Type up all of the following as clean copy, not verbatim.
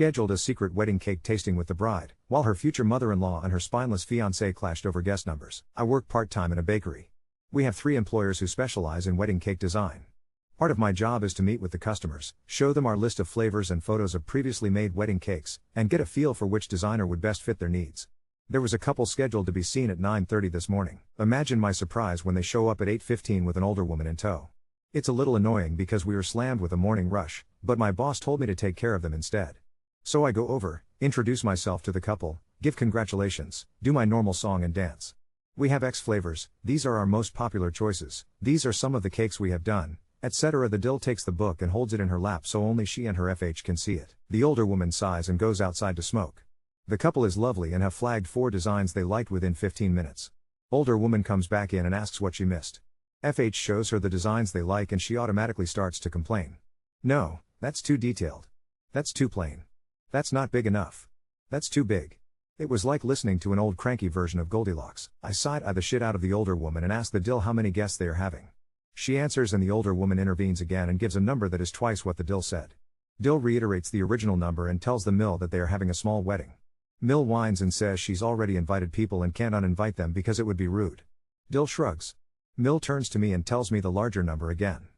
scheduled a secret wedding cake tasting with the bride, while her future mother-in-law and her spineless fiancé clashed over guest numbers. I work part-time in a bakery. We have 3 employers who specialize in wedding cake design. Part of my job is to meet with the customers, show them our list of flavors and photos of previously made wedding cakes, and get a feel for which designer would best fit their needs. There was a couple scheduled to be seen at 9:30 this morning. Imagine my surprise when they show up at 8:15 with an older woman in tow. It's a little annoying because we were slammed with a morning rush, but my boss told me to take care of them instead. So I go over, introduce myself to the couple, give congratulations, do my normal song and dance. We have X flavors, these are our most popular choices, these are some of the cakes we have done, etc. The dill takes the book and holds it in her lap so only she and her FH can see it. The older woman sighs and goes outside to smoke. The couple is lovely and have flagged 4 designs they liked within 15 minutes. Older woman comes back in and asks what she missed. FH shows her the designs they like and she automatically starts to complain. No, that's too detailed. That's too plain. That's not big enough. That's too big. It was like listening to an old cranky version of Goldilocks. I side-eye the shit out of the older woman and ask the dill how many guests they are having. She answers and the older woman intervenes again and gives a number that is twice what the dill said. Dill reiterates the original number and tells the mill that they are having a small wedding. Mill whines and says she's already invited people and can't uninvite them because it would be rude. Dill shrugs. Mill turns to me and tells me the larger number again.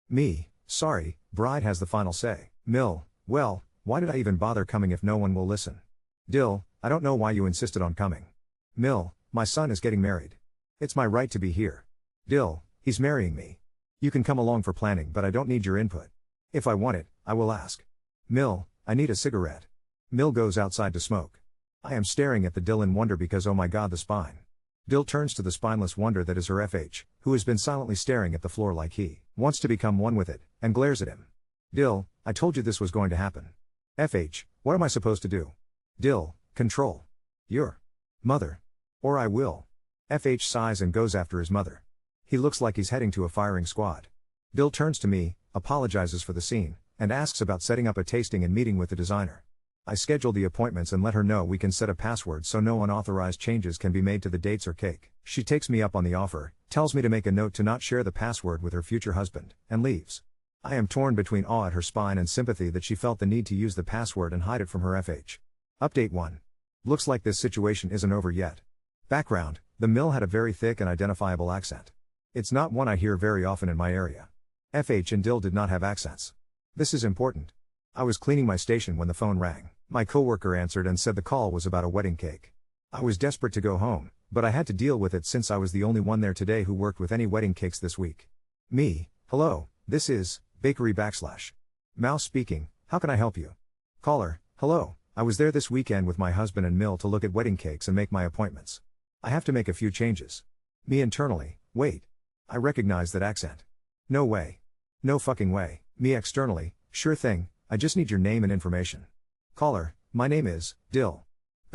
Me, sorry, bride has the final say. Mill, well, why did I even bother coming if no one will listen? Dill, I don't know why you insisted on coming. Mill, my son is getting married. It's my right to be here. Dill, he's marrying me. You can come along for planning but I don't need your input. If I want it, I will ask. Mill, I need a cigarette. Mill goes outside to smoke. I am staring at the dill in wonder because oh my god the spine. Dill turns to the spineless wonder that is her FH, who has been silently staring at the floor like he wants to become one with it, and glares at him. Dill, I told you this was going to happen. FH, what am I supposed to do? Dill, control your mother. Or I will. FH sighs and goes after his mother. He looks like he's heading to a firing squad. Dill turns to me, apologizes for the scene, and asks about setting up a tasting and meeting with the designer. I schedule the appointments and let her know we can set a password so no unauthorized changes can be made to the dates or cake. She takes me up on the offer, tells me to make a note to not share the password with her future husband, and leaves. I am torn between awe at her spine and sympathy that she felt the need to use the password and hide it from her FH. Update 1. Looks like this situation isn't over yet. Background, the mill had a very thick and identifiable accent. It's not one I hear very often in my area. FH and Dill did not have accents. This is important. I was cleaning my station when the phone rang. My coworker answered and said the call was about a wedding cake. I was desperate to go home, but I had to deal with it since I was the only one there today who worked with any wedding cakes this week. Me, hello, this is bakery / Mouse speaking, how can I help you? Caller, hello, I was there this weekend with my husband and Mill to look at wedding cakes and make my appointments. I have to make a few changes. Me internally, wait. I recognize that accent. No way. No fucking way. Me externally, sure thing, I just need your name and information. Caller, my name is Dill. /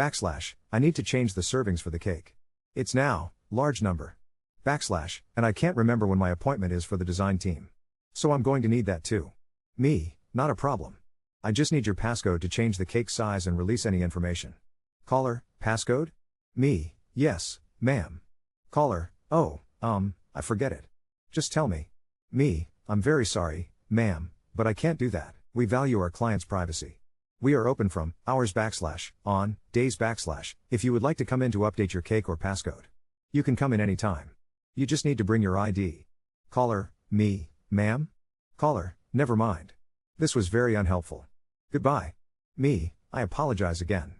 I need to change the servings for the cake. It's now, large number. / and I can't remember when my appointment is for the design team. So I'm going to need that too. Me, not a problem. I just need your passcode to change the cake size and release any information. Caller, passcode? Me, yes, ma'am. Caller, oh, I forget it. Just tell me. Me, I'm very sorry, ma'am, but I can't do that. We value our clients' privacy. We are open from hours / on days / if you would like to come in to update your cake or passcode. You can come in any time. You just need to bring your ID. Caller, me, ma'am? Caller, never mind. This was very unhelpful. Goodbye. Me, I apologize again.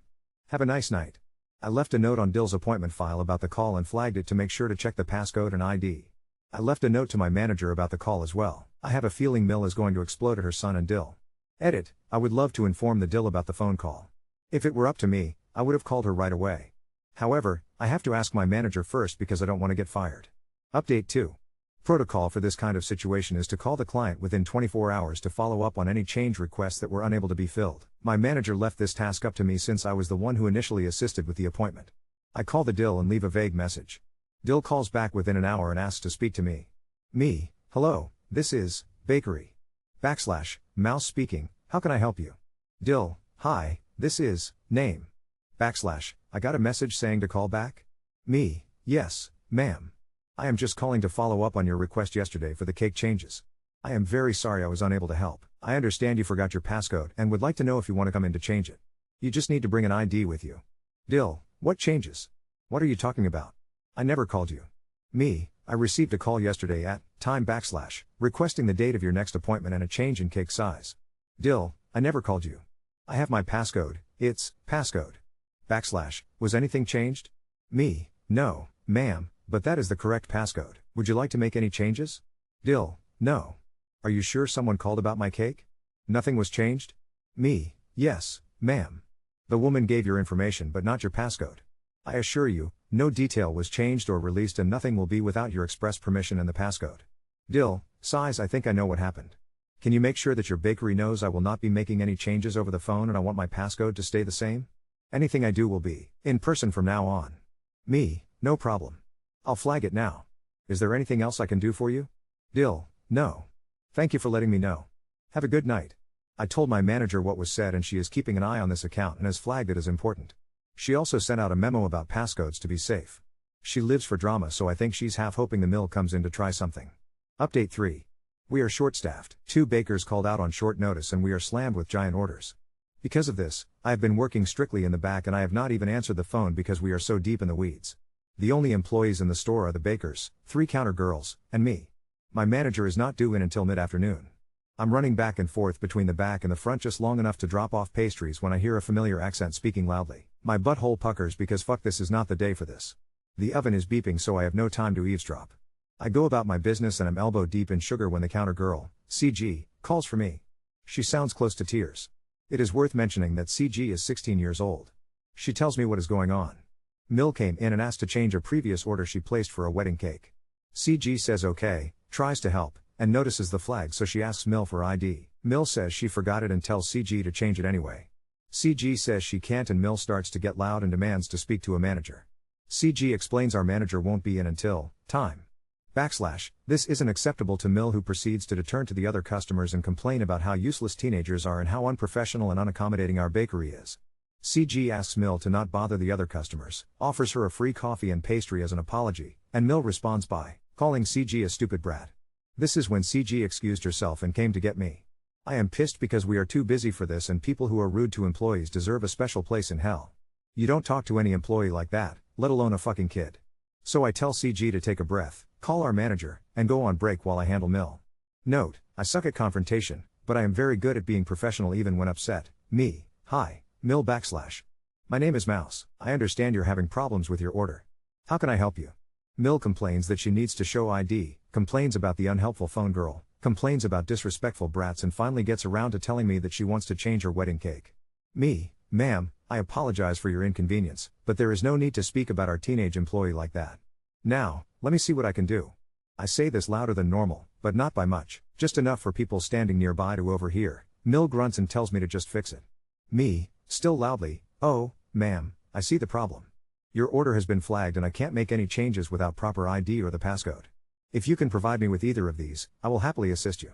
Have a nice night. I left a note on Dill's appointment file about the call and flagged it to make sure to check the passcode and ID. I left a note to my manager about the call as well. I have a feeling Mill is going to explode at her son and Dill. Edit, I would love to inform the Dill about the phone call. If it were up to me, I would have called her right away. However, I have to ask my manager first because I don't want to get fired. Update 2. Protocol for this kind of situation is to call the client within 24 hours to follow up on any change requests that were unable to be filled. My manager left this task up to me since I was the one who initially assisted with the appointment. I call the Dill and leave a vague message. Dill calls back within an hour and asks to speak to me. Me, hello, this is bakery / Mouse speaking, how can I help you? Dill, hi, this is name / I got a message saying to call back? Me, yes, ma'am. I am just calling to follow up on your request yesterday for the cake changes. I am very sorry I was unable to help. I understand you forgot your passcode and would like to know if you want to come in to change it. You just need to bring an ID with you. Dill, what changes? What are you talking about? I never called you. Me, I received a call yesterday at requesting the date of your next appointment and a change in cake size. Dill, I never called you. I have my passcode, it's passcode. Was anything changed? Me, no, ma'am, but that is the correct passcode. Would you like to make any changes? Dill, no. Are you sure someone called about my cake? Nothing was changed? Me, yes, ma'am. The woman gave your information but not your passcode. I assure you, no detail was changed or released and nothing will be without your express permission and the passcode. Dill, size, I think I know what happened. Can you make sure that your bakery knows I will not be making any changes over the phone and I want my passcode to stay the same? Anything I do will be in person from now on. Me, no problem. I'll flag it now. Is there anything else I can do for you? Dill, no. Thank you for letting me know. Have a good night. I told my manager what was said and she is keeping an eye on this account and has flagged it as important. She also sent out a memo about passcodes to be safe. She lives for drama, so I think she's half hoping the mill comes in to try something. Update 3. We are short-staffed. 2 bakers called out on short notice and we are slammed with giant orders. Because of this, I have been working strictly in the back and I have not even answered the phone because we are so deep in the weeds. The only employees in the store are the bakers, 3 counter girls, and me. My manager is not due in until mid-afternoon. I'm running back and forth between the back and the front just long enough to drop off pastries when I hear a familiar accent speaking loudly. My butthole puckers because fuck, this is not the day for this. The oven is beeping so I have no time to eavesdrop. I go about my business and I'm elbow deep in sugar when the counter girl, CG, calls for me. She sounds close to tears. It is worth mentioning that CG is 16 years old. She tells me what is going on. Mill came in and asked to change a previous order she placed for a wedding cake. CG says okay, tries to help, and notices the flag so she asks Mill for ID. Mill says she forgot it and tells CG to change it anyway. CG says she can't and Mill starts to get loud and demands to speak to a manager. CG explains our manager won't be in until time. This isn't acceptable to Mill, who proceeds to turn to the other customers and complain about how useless teenagers are and how unprofessional and unaccommodating our bakery is. CG asks Mill to not bother the other customers, offers her a free coffee and pastry as an apology, and Mill responds by calling CG a stupid brat. This is when CG excused herself and came to get me. I am pissed because we are too busy for this and people who are rude to employees deserve a special place in hell. You don't talk to any employee like that, let alone a fucking kid. So I tell CG to take a breath, call our manager, and go on break while I handle Mill. Note, I suck at confrontation, but I am very good at being professional even when upset. Me, hi, Mill /. My name is Mouse. I understand you're having problems with your order. How can I help you? Mill complains that she needs to show ID, complains about the unhelpful phone girl, complains about disrespectful brats and finally gets around to telling me that she wants to change her wedding cake. Me, ma'am, I apologize for your inconvenience, but there is no need to speak about our teenage employee like that. Now, let me see what I can do. I say this louder than normal, but not by much, just enough for people standing nearby to overhear. Mill grunts and tells me to just fix it. Me, still loudly, oh, ma'am, I see the problem. Your order has been flagged and I can't make any changes without proper ID or the passcode. If you can provide me with either of these, I will happily assist you.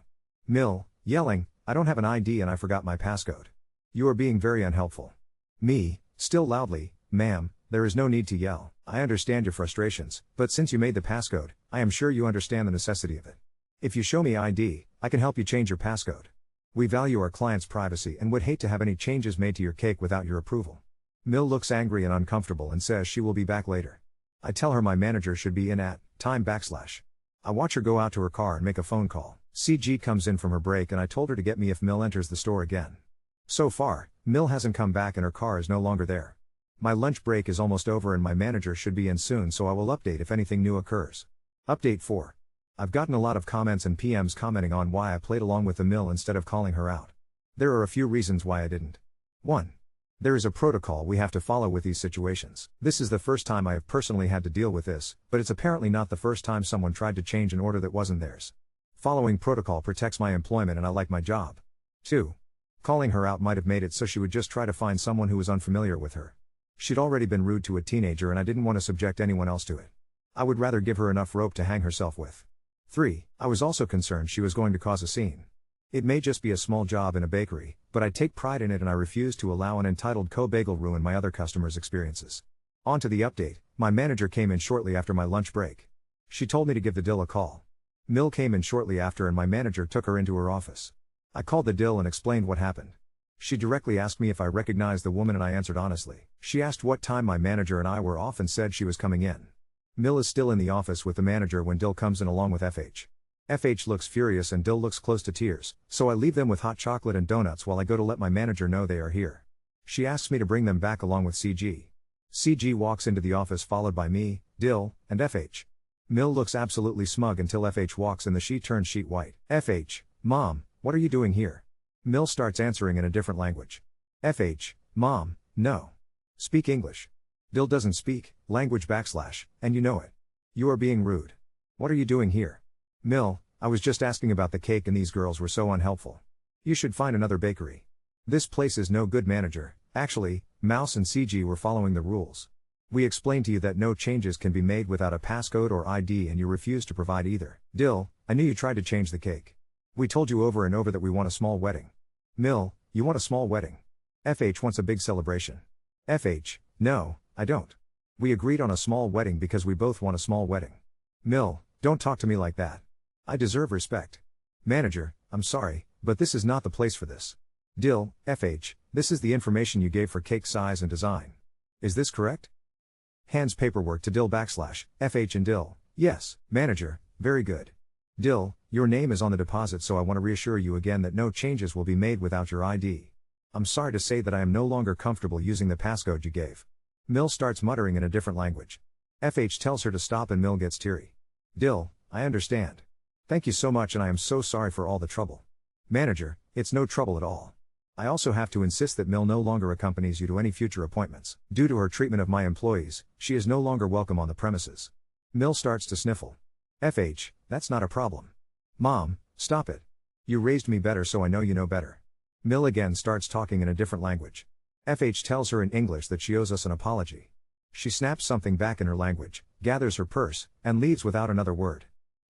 Mill, yelling, I don't have an ID and I forgot my passcode. You are being very unhelpful. Me, still loudly, ma'am, there is no need to yell. I understand your frustrations, but since you made the passcode, I am sure you understand the necessity of it. If you show me ID, I can help you change your passcode. We value our clients' privacy and would hate to have any changes made to your cake without your approval. Mill looks angry and uncomfortable and says she will be back later. I tell her my manager should be in at time /. I watch her go out to her car and make a phone call. CG comes in from her break and I told her to get me if Mill enters the store again. So far, Mill hasn't come back and her car is no longer there. My lunch break is almost over and my manager should be in soon, so I will update if anything new occurs. Update 4. I've gotten a lot of comments and PMs commenting on why I played along with the Mill instead of calling her out. There are a few reasons why I didn't. 1. There is a protocol we have to follow with these situations. This is the first time I have personally had to deal with this, but it's apparently not the first time someone tried to change an order that wasn't theirs. Following protocol protects my employment and I like my job. 2. Calling her out might have made it so she would just try to find someone who was unfamiliar with her. She'd already been rude to a teenager and I didn't want to subject anyone else to it. I would rather give her enough rope to hang herself with. 3. I was also concerned she was going to cause a scene. It may just be a small job in a bakery, but I take pride in it and I refuse to allow an entitled co-bagel ruin my other customers' experiences. On to the update. My manager came in shortly after my lunch break. She told me to give the Dill a call. Mill came in shortly after and my manager took her into her office. I called the Dill and explained what happened. She directly asked me if I recognized the woman and I answered honestly. She asked what time my manager and I were off and said she was coming in. Mill is still in the office with the manager when Dill comes in along with FH. FH looks furious and Dill looks close to tears, so I leave them with hot chocolate and donuts while I go to let my manager know they are here. She asks me to bring them back along with CG. CG walks into the office followed by me, Dill, and FH. Mill looks absolutely smug until FH walks in. She turns sheet white. FH, Mom, what are you doing here? Mill starts answering in a different language. FH, Mom, no. Speak English. Dill doesn't speak, language /, and you know it. You are being rude. What are you doing here? Mill, I was just asking about the cake and these girls were so unhelpful. You should find another bakery. This place is no good, manager. Actually, Mouse and CG were following the rules. We explained to you that no changes can be made without a passcode or ID and you refused to provide either. Dill, I knew you tried to change the cake. We told you over and over that we want a small wedding. Mill, you want a small wedding. FH wants a big celebration. FH, no, I don't. We agreed on a small wedding because we both want a small wedding. Mill, don't talk to me like that. I deserve respect. Manager, I'm sorry, but this is not the place for this. Dill, FH, this is the information you gave for cake size and design. Is this correct? Hands paperwork to Dill / FH and Dill, yes, manager, very good. Dill, your name is on the deposit, so I want to reassure you again that no changes will be made without your ID. I'm sorry to say that I am no longer comfortable using the passcode you gave. Mill starts muttering in a different language. FH tells her to stop and Mill gets teary. Dill, I understand. Thank you so much and I am so sorry for all the trouble. Manager, it's no trouble at all. I also have to insist that Mill no longer accompanies you to any future appointments. Due to her treatment of my employees, she is no longer welcome on the premises. Mill starts to sniffle. FH, that's not a problem. Mom, stop it. You raised me better so I know you know better. Mill again starts talking in a different language. FH tells her in English that she owes us an apology. She snaps something back in her language, gathers her purse, and leaves without another word.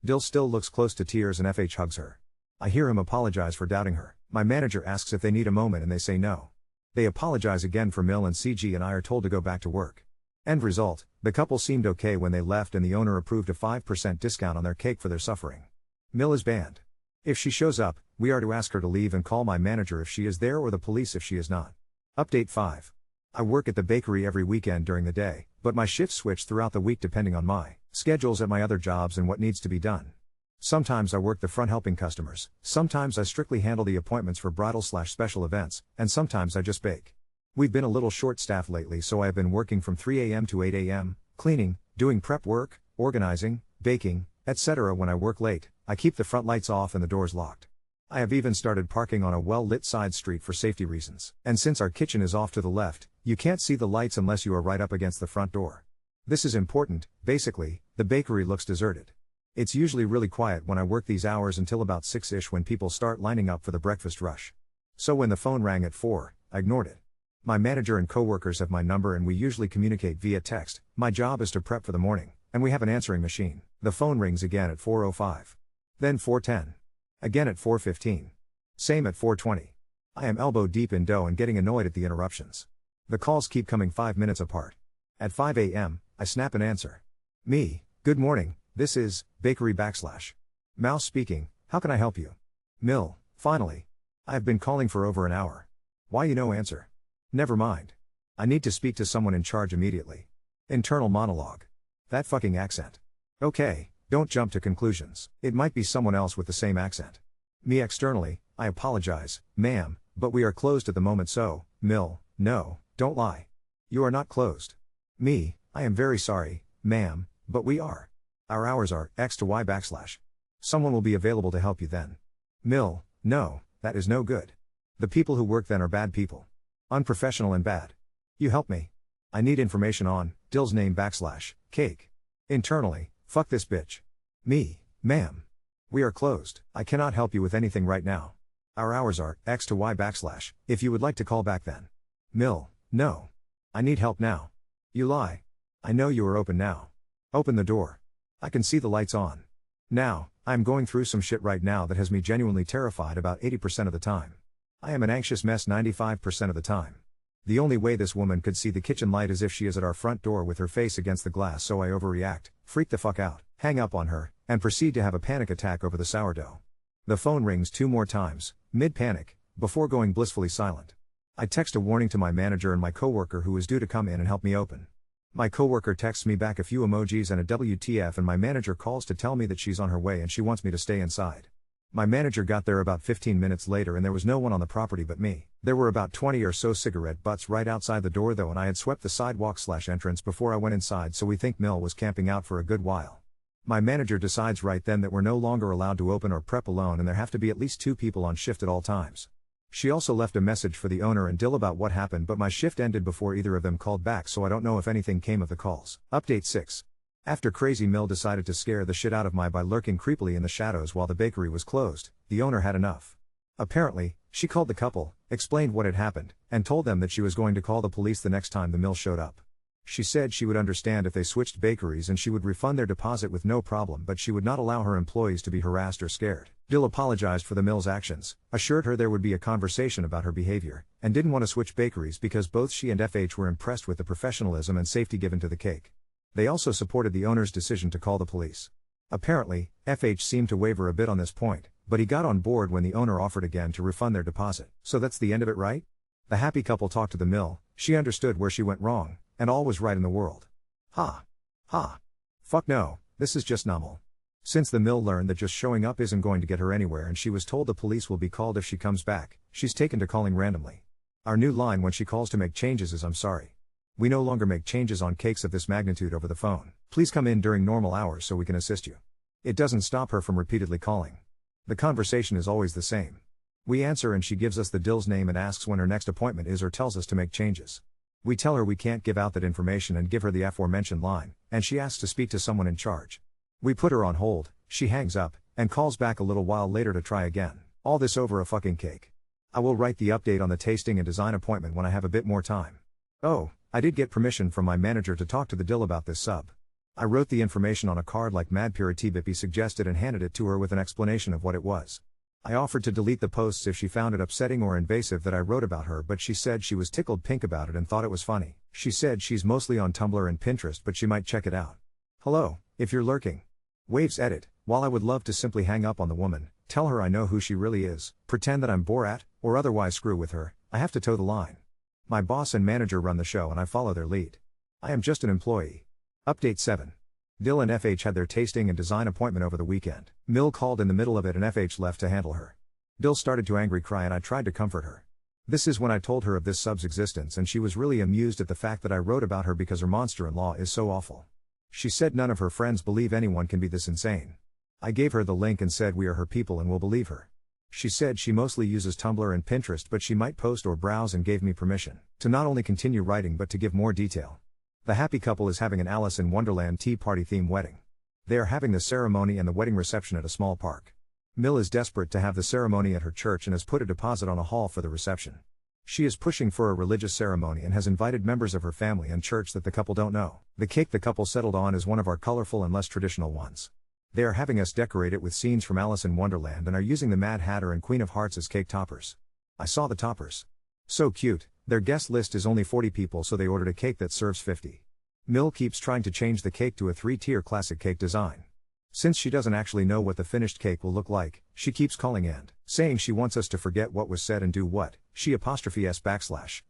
Dill still looks close to tears and FH hugs her. I hear him apologize for doubting her. My manager asks if they need a moment and they say no. They apologize again for Mill and CG and I are told to go back to work. End result, the couple seemed okay when they left and the owner approved a 5% discount on their cake for their suffering. Mill is banned. If she shows up, we are to ask her to leave and call my manager if she is there or the police if she is not. Update 5. I work at the bakery every weekend during the day, but my shifts switch throughout the week depending on my schedules at my other jobs and what needs to be done. Sometimes I work the front helping customers, sometimes I strictly handle the appointments for bridal/special events, and sometimes I just bake. We've been a little short-staffed lately, so I have been working from 3 a.m. to 8 a.m., cleaning, doing prep work, organizing, baking, etc. When I work late, I keep the front lights off and the doors locked. I have even started parking on a well-lit side street for safety reasons. And since our kitchen is off to the left, you can't see the lights unless you are right up against the front door. This is important. Basically, the bakery looks deserted. It's usually really quiet when I work these hours until about 6-ish when people start lining up for the breakfast rush. So when the phone rang at 4, I ignored it. My manager and coworkers have my number and we usually communicate via text. My job is to prep for the morning, and we have an answering machine. The phone rings again at 4:05. Then 4:10. Again at 4:15. Same at 4:20. I am elbow deep in dough and getting annoyed at the interruptions. The calls keep coming 5 minutes apart. At 5 a.m., I snap an answer. Me, good morning, this is, bakery / Mouse speaking, how can I help you? Mill, finally. I have been calling for over an hour. Why you no answer? Never mind. I need to speak to someone in charge immediately. Internal monologue. That fucking accent. Okay, don't jump to conclusions. It might be someone else with the same accent. Me externally, I apologize, ma'am, but we are closed at the moment so, Mill, no, don't lie. You are not closed. Me, I am very sorry, ma'am, but we are. Our hours are X to Y /. Someone will be available to help you then. Mill, no, that is no good. The people who work then are bad people. Unprofessional and bad. You help me. I need information on, Dill's name / cake. Internally, fuck this bitch. Me, ma'am. We are closed. I cannot help you with anything right now. Our hours are X to Y /. If you would like to call back then. Mill, no. I need help now. You lie. I know you are open now. Open the door. I can see the lights on. Now, I am going through some shit right now that has me genuinely terrified about 80% of the time. I am an anxious mess 95% of the time. The only way this woman could see the kitchen light is if she is at our front door with her face against the glass, so I overreact, freak the fuck out, hang up on her, and proceed to have a panic attack over the sourdough. The phone rings 2 more times, mid-panic, before going blissfully silent. I text a warning to my manager and my coworker who is due to come in and help me open. My coworker texts me back a few emojis and a WTF, and my manager calls to tell me that she's on her way and she wants me to stay inside. My manager got there about 15 minutes later and there was no one on the property but me. There were about 20 or so cigarette butts right outside the door though, and I had swept the sidewalk/entrance before I went inside, so we think Mill was camping out for a good while. My manager decides right then that we're no longer allowed to open or prep alone and there have to be at least 2 people on shift at all times. She also left a message for the owner and Dill about what happened, but my shift ended before either of them called back, so I don't know if anything came of the calls. Update 6. After Crazy Mill decided to scare the shit out of me by lurking creepily in the shadows while the bakery was closed, the owner had enough. Apparently, she called the couple, explained what had happened, and told them that she was going to call the police the next time the mill showed up. She said she would understand if they switched bakeries and she would refund their deposit with no problem, but she would not allow her employees to be harassed or scared. Dill apologized for the mill's actions, assured her there would be a conversation about her behavior, and didn't want to switch bakeries because both she and FH were impressed with the professionalism and safety given to the cake. They also supported the owner's decision to call the police. Apparently, FH seemed to waver a bit on this point, but he got on board when the owner offered again to refund their deposit. So that's the end of it, right? The happy couple talked to the mill, she understood where she went wrong, and all was right in the world. Ha. Ha. Fuck no, this is just normal. Since the mill learned that just showing up isn't going to get her anywhere and she was told the police will be called if she comes back, she's taken to calling randomly. Our new line when she calls to make changes is "I'm sorry. We no longer make changes on cakes of this magnitude over the phone. Please come in during normal hours so we can assist you." It doesn't stop her from repeatedly calling. The conversation is always the same. We answer and she gives us the Dill's name and asks when her next appointment is or tells us to make changes. We tell her we can't give out that information and give her the aforementioned line, and she asks to speak to someone in charge. We put her on hold, she hangs up, and calls back a little while later to try again. All this over a fucking cake. I will write the update on the tasting and design appointment when I have a bit more time. Oh, I did get permission from my manager to talk to the Dill about this sub. I wrote the information on a card like Mad Purity Bippy suggested and handed it to her with an explanation of what it was. I offered to delete the posts if she found it upsetting or invasive that I wrote about her, but she said she was tickled pink about it and thought it was funny. She said she's mostly on Tumblr and Pinterest, but she might check it out. Hello, if you're lurking. Waves edit. While I would love to simply hang up on the woman, tell her I know who she really is, pretend that I'm Borat, or otherwise screw with her, I have to toe the line. My boss and manager run the show and I follow their lead. I am just an employee. Update 7. Dill and FH had their tasting and design appointment over the weekend. Mill called in the middle of it and FH left to handle her. Dill started to angry cry and I tried to comfort her. This is when I told her of this sub's existence and she was really amused at the fact that I wrote about her because her monster-in-law is so awful. She said none of her friends believe anyone can be this insane. I gave her the link and said we are her people and will believe her. She said she mostly uses Tumblr and Pinterest but she might post or browse and gave me permission to not only continue writing but to give more detail. The happy couple is having an Alice in Wonderland tea party theme wedding. They are having the ceremony and the wedding reception at a small park. Mill is desperate to have the ceremony at her church and has put a deposit on a hall for the reception. She is pushing for a religious ceremony and has invited members of her family and church that the couple don't know. The cake the couple settled on is one of our colorful and less traditional ones. They are having us decorate it with scenes from Alice in Wonderland and are using the Mad Hatter and Queen of Hearts as cake toppers. I saw the toppers. So cute. Their guest list is only 40 people, so they ordered a cake that serves 50. Mill keeps trying to change the cake to a 3-tier classic cake design. Since she doesn't actually know what the finished cake will look like, she keeps calling and saying she wants us to forget what was said and do what,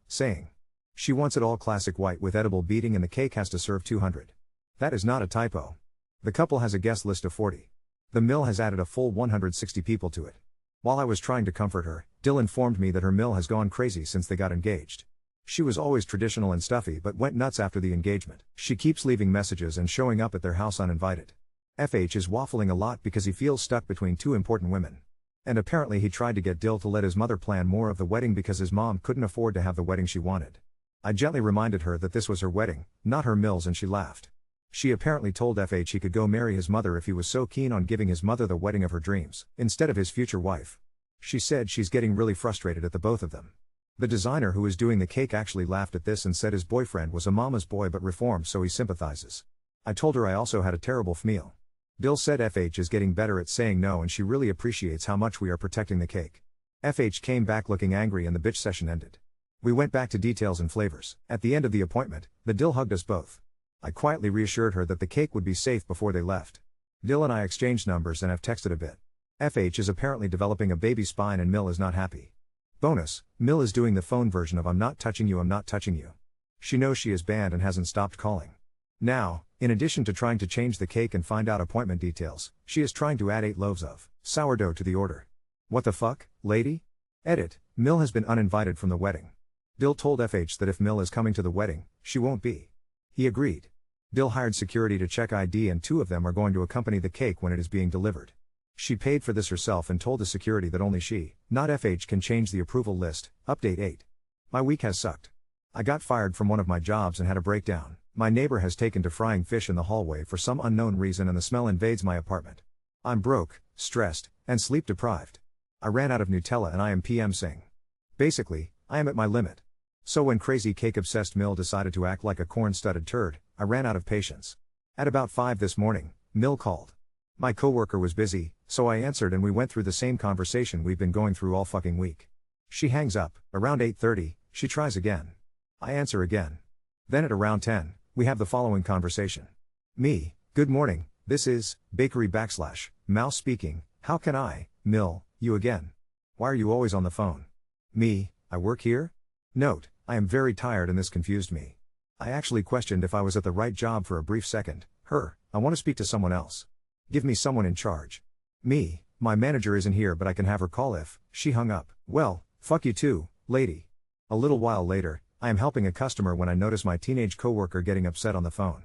saying. She wants it all classic white with edible beading and the cake has to serve 200. That is not a typo. The couple has a guest list of 40. The mill has added a full 160 people to it. While I was trying to comfort her, Dill informed me that her mill has gone crazy since they got engaged. She was always traditional and stuffy but went nuts after the engagement. She keeps leaving messages and showing up at their house uninvited. FH is waffling a lot because he feels stuck between 2 important women. And apparently he tried to get Dill to let his mother plan more of the wedding because his mom couldn't afford to have the wedding she wanted. I gently reminded her that this was her wedding, not her mill's, and she laughed. She apparently told FH he could go marry his mother if he was so keen on giving his mother the wedding of her dreams, instead of his future wife. She said she's getting really frustrated at the both of them. The designer who is doing the cake actually laughed at this and said his boyfriend was a mama's boy but reformed, so he sympathizes. I told her I also had a terrible meal. Dill said FH is getting better at saying no and she really appreciates how much we are protecting the cake. FH came back looking angry and the bitch session ended. We went back to details and flavors. At the end of the appointment, the Dill hugged us both. I quietly reassured her that the cake would be safe before they left. Dill and I exchanged numbers and have texted a bit. FH is apparently developing a baby spine and Mill is not happy. Bonus, Mill is doing the phone version of I'm not touching you, I'm not touching you. She knows she is banned and hasn't stopped calling. Now, in addition to trying to change the cake and find out appointment details, she is trying to add 8 loaves of sourdough to the order. What the fuck, lady? Edit, Mill has been uninvited from the wedding. Dill told FH that if Mill is coming to the wedding, she won't be. He agreed. Dill hired security to check ID and 2 of them are going to accompany the cake when it is being delivered. She paid for this herself and told the security that only she, not FH, can change the approval list. Update 8. My week has sucked. I got fired from one of my jobs and had a breakdown. My neighbor has taken to frying fish in the hallway for some unknown reason and the smell invades my apartment. I'm broke, stressed, and sleep deprived. I ran out of Nutella and I am PMsing. Basically, I am at my limit. So when crazy cake-obsessed Mill decided to act like a corn-studded turd, I ran out of patience. At about 5 this morning, Mill called. My coworker was busy, so I answered and we went through the same conversation we've been going through all fucking week. She hangs up. Around 8:30, she tries again. I answer again. Then at around 10, we have the following conversation. Me, good morning, this is, bakery / mouse speaking, how can I, Mill, you again? Why are you always on the phone? Me, I work here? Note, I am very tired and this confused me. I actually questioned if I was at the right job for a brief second. Her, I want to speak to someone else. Give me someone in charge. Me, my manager isn't here but I can have her call if. She hung up. Well, fuck you too, lady. A little while later, I am helping a customer when I notice my teenage coworker getting upset on the phone.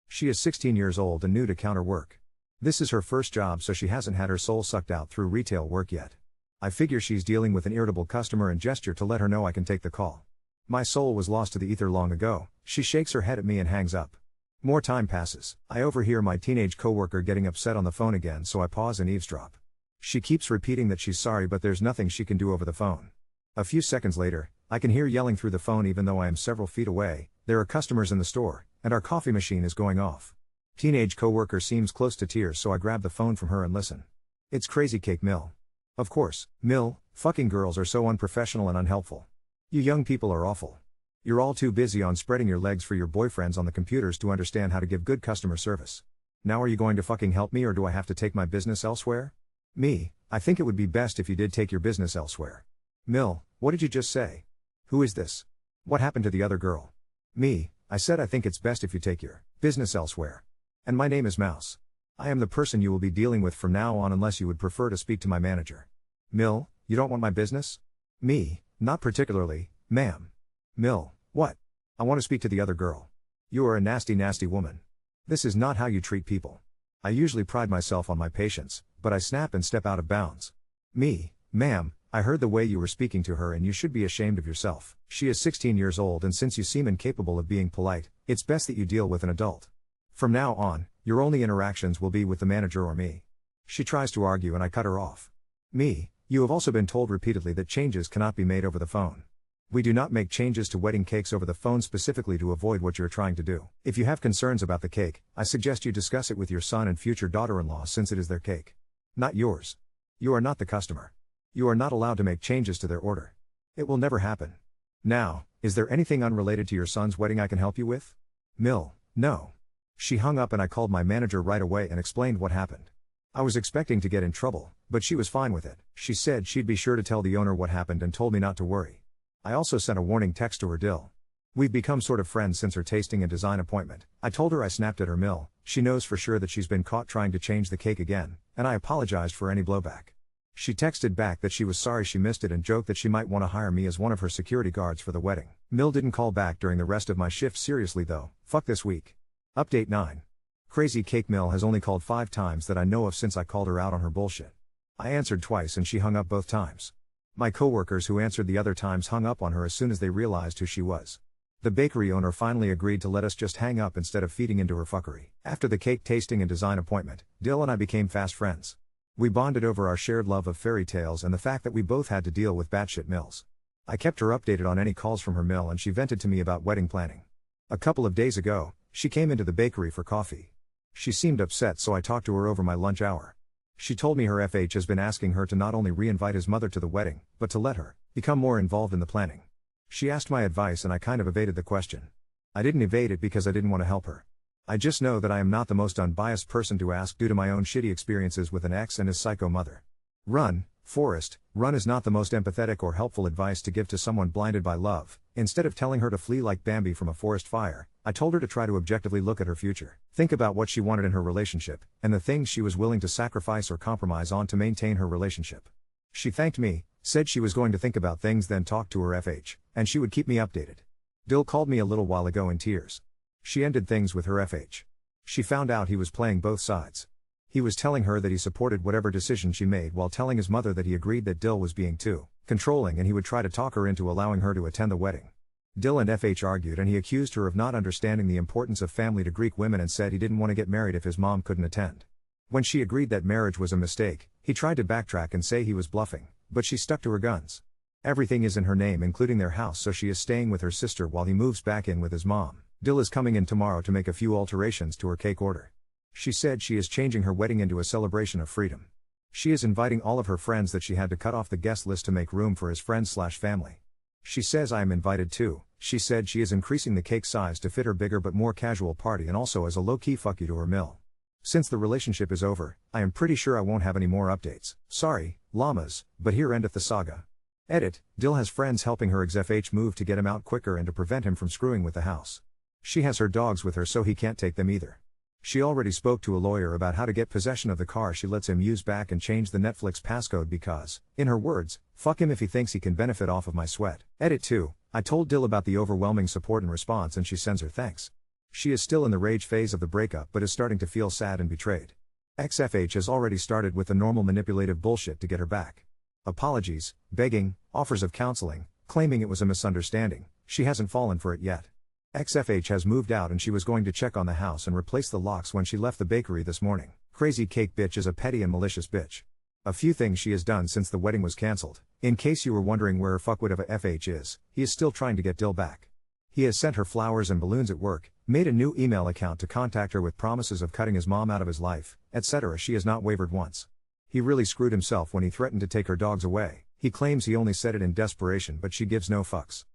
She is 16 years old and new to counter work. This is her first job so she hasn't had her soul sucked out through retail work yet. I figure she's dealing with an irritable customer and gesture to let her know I can take the call. My soul was lost to the ether long ago. She shakes her head at me and hangs up. More time passes. I overhear my teenage coworker getting upset on the phone again so I pause and eavesdrop. She keeps repeating that she's sorry but there's nothing she can do over the phone. A few seconds later, I can hear yelling through the phone even though I am several feet away, there are customers in the store, and our coffee machine is going off. Teenage coworker seems close to tears so I grab the phone from her and listen. It's Crazy Cake Mill. Of course, Mill, fucking girls are so unprofessional and unhelpful. You young people are awful. You're all too busy on spreading your legs for your boyfriends on the computers to understand how to give good customer service. Now are you going to fucking help me or do I have to take my business elsewhere? Me, I think it would be best if you did take your business elsewhere. Mill, what did you just say? Who is this? What happened to the other girl? Me, I said I think it's best if you take your business elsewhere. And my name is Mouse. I am the person you will be dealing with from now on unless you would prefer to speak to my manager. Mill, you don't want my business? Me, not particularly, ma'am. Mill, what? I want to speak to the other girl. You are a nasty, nasty woman. This is not how you treat people. I usually pride myself on my patience, but I snap and step out of bounds. Me, ma'am, I heard the way you were speaking to her and you should be ashamed of yourself. She is 16 years old and since you seem incapable of being polite, it's best that you deal with an adult. From now on, your only interactions will be with the manager or me. She tries to argue and I cut her off. Me, you have also been told repeatedly that changes cannot be made over the phone. We do not make changes to wedding cakes over the phone specifically to avoid what you are trying to do. If you have concerns about the cake, I suggest you discuss it with your son and future daughter-in-law since it is their cake. Not yours. You are not the customer. You are not allowed to make changes to their order. It will never happen. Now, is there anything unrelated to your son's wedding I can help you with? Mill, no. She hung up and I called my manager right away and explained what happened. I was expecting to get in trouble, but she was fine with it. She said she'd be sure to tell the owner what happened and told me not to worry. I also sent a warning text to her Dill. We've become sort of friends since her tasting and design appointment. I told her I snapped at her Mill. She knows for sure that she's been caught trying to change the cake again, and I apologized for any blowback. She texted back that she was sorry she missed it and joked that she might want to hire me as one of her security guards for the wedding. Mill didn't call back during the rest of my shift seriously though, fuck this week. Update 9. Crazy Cake Mill has only called 5 times that I know of since I called her out on her bullshit. I answered twice and she hung up both times. My coworkers who answered the other times hung up on her as soon as they realized who she was. The bakery owner finally agreed to let us just hang up instead of feeding into her fuckery. After the cake tasting and design appointment, Dill and I became fast friends. We bonded over our shared love of fairy tales and the fact that we both had to deal with batshit Mills. I kept her updated on any calls from her mill and she vented to me about wedding planning. A couple of days ago, she came into the bakery for coffee. She seemed upset so I talked to her over my lunch hour. She told me her FH has been asking her to not only re-invite his mother to the wedding, but to let her become more involved in the planning. She asked my advice and I kind of evaded the question. I didn't evade it because I didn't want to help her. I just know that I am not the most unbiased person to ask due to my own shitty experiences with an ex and his psycho mother. Run, Forrest, run is not the most empathetic or helpful advice to give to someone blinded by love. Instead of telling her to flee like Bambi from a forest fire, I told her to try to objectively look at her future. Think about what she wanted in her relationship, and the things she was willing to sacrifice or compromise on to maintain her relationship. She thanked me, said she was going to think about things, then talk to her FH, and she would keep me updated. Dill called me a little while ago in tears. She ended things with her FH. She found out he was playing both sides. He was telling her that he supported whatever decision she made while telling his mother that he agreed that Dill was being too controlling and he would try to talk her into allowing her to attend the wedding. Dill and FH argued and he accused her of not understanding the importance of family to Greek women and said he didn't want to get married if his mom couldn't attend. When she agreed that marriage was a mistake, he tried to backtrack and say he was bluffing, but she stuck to her guns. Everything is in her name including their house, so she is staying with her sister while he moves back in with his mom. Dill is coming in tomorrow to make a few alterations to her cake order. She said she is changing her wedding into a celebration of freedom. She is inviting all of her friends that she had to cut off the guest list to make room for his friends/family. She says I am invited too. She said she is increasing the cake size to fit her bigger but more casual party and also as a low-key fuck you to her mill. Since the relationship is over, I am pretty sure I won't have any more updates. Sorry, llamas, but here endeth the saga. Edit, Dill has friends helping her ex-FH move to get him out quicker and to prevent him from screwing with the house. She has her dogs with her so he can't take them either. She already spoke to a lawyer about how to get possession of the car she lets him use back and change the Netflix passcode because, in her words, fuck him if he thinks he can benefit off of my sweat. Edit 2, I told Dill about the overwhelming support and response and she sends her thanks. She is still in the rage phase of the breakup but is starting to feel sad and betrayed. Ex-FH has already started with the normal manipulative bullshit to get her back. Apologies, begging, offers of counseling, claiming it was a misunderstanding. She hasn't fallen for it yet. Ex-FH has moved out and she was going to check on the house and replace the locks when she left the bakery this morning. Crazy cake bitch is a petty and malicious bitch. A few things she has done since the wedding was cancelled. In case you were wondering where her fuckwit of a FH is, he is still trying to get Dill back. He has sent her flowers and balloons at work, made a new email account to contact her with promises of cutting his mom out of his life, etc. She has not wavered once. He really screwed himself when he threatened to take her dogs away. He claims he only said it in desperation but she gives no fucks.